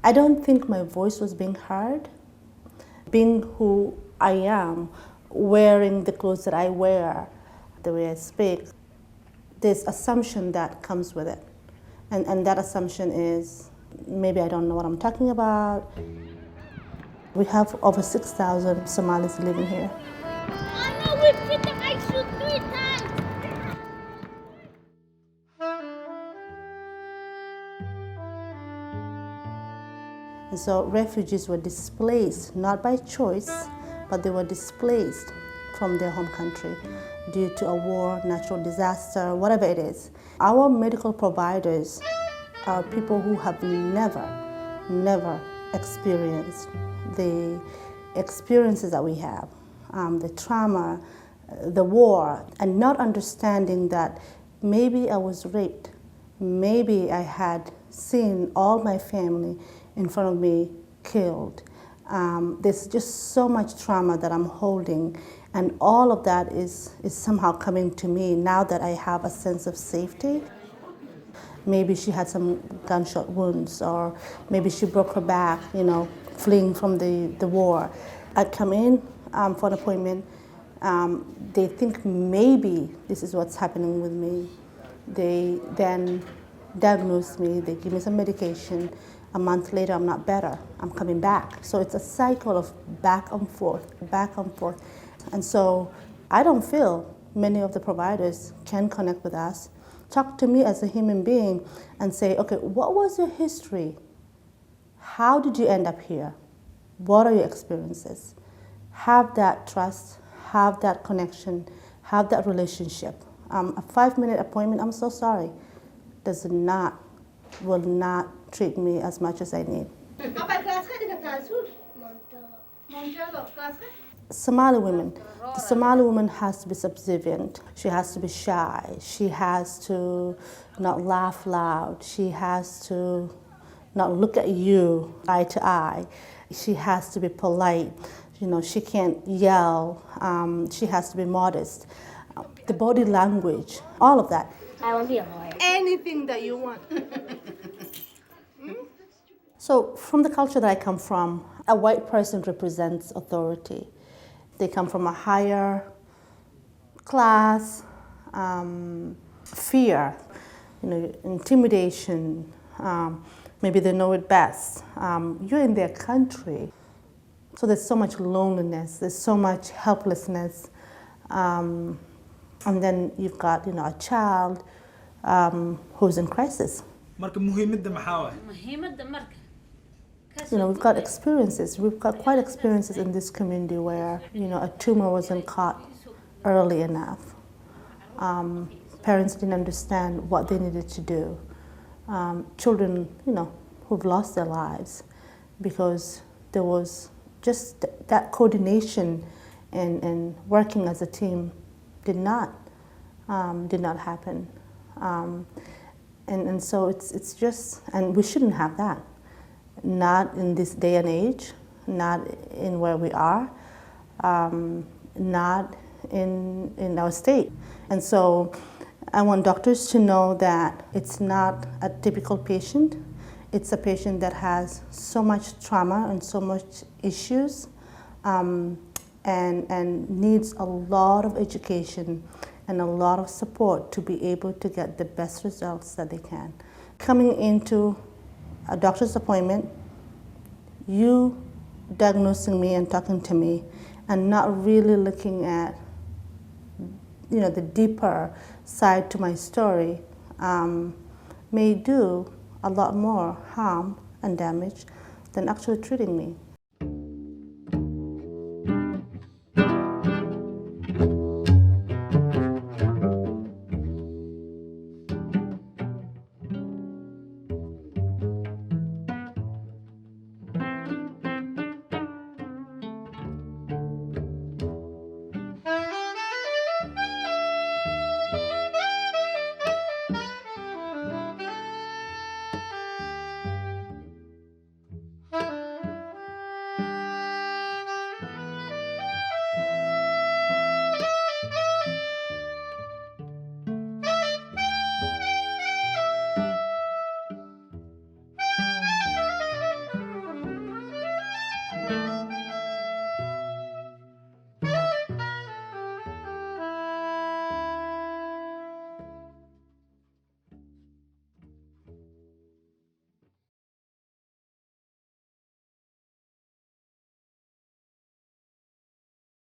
I don't think my voice was being heard. Being who I am, wearing the clothes that I wear, the way I speak, there's assumption that comes with it. And that assumption is maybe I don't know what I'm talking about. We have over 6,000 Somalis living here. And so refugees were displaced, not by choice, but they were displaced from their home country due to a war, natural disaster, whatever it is. Our medical providers are people who have never experienced the experiences that we have, the trauma, the war, and not understanding that maybe I was raped, maybe I had seen all my family in front of me killed. There's just so much trauma that I'm holding, and all of that is somehow coming to me now that I have a sense of safety. Maybe she had some gunshot wounds, or maybe she broke her back, fleeing from the war. I come in for an appointment. They think maybe this is what's happening with me. They then diagnose me, they give me some medication. A month later, I'm not better. I'm coming back. So it's a cycle of back and forth, back and forth. And so I don't feel many of the providers can connect with us, talk to me as a human being and say, okay, what was your history? How did you end up here? What are your experiences? Have that trust, have that connection, have that relationship. A 5-minute appointment, I'm so sorry, will not treat me as much as I need. Somali women. The Somali woman has to be subservient. She has to be shy. She has to not laugh loud. She has to not look at you eye to eye. She has to be polite. She can't yell. She has to be modest. The body language, all of that. I want to be a lawyer. Anything that you want. So from the culture that I come from, a white person represents authority. They come from a higher class, fear, intimidation. Maybe they know it best. You're in their country. So there's so much loneliness, there's so much helplessness. And then you've got, a child who's in crisis. We've got experiences. We've got quite experiences in this community where, a tumor wasn't caught early enough. Parents didn't understand what they needed to do. Children, who've lost their lives because there was just that coordination and working as a team did not happen. And so it's just, and we shouldn't have that. Not in this day and age, not in where we are, not in our state. And so I want doctors to know that it's not a typical patient. It's a patient that has so much trauma and so much issues and needs a lot of education and a lot of support to be able to get the best results that they can. Coming into a doctor's appointment, you diagnosing me and talking to me and not really looking at the deeper side to my story may do a lot more harm and damage than actually treating me.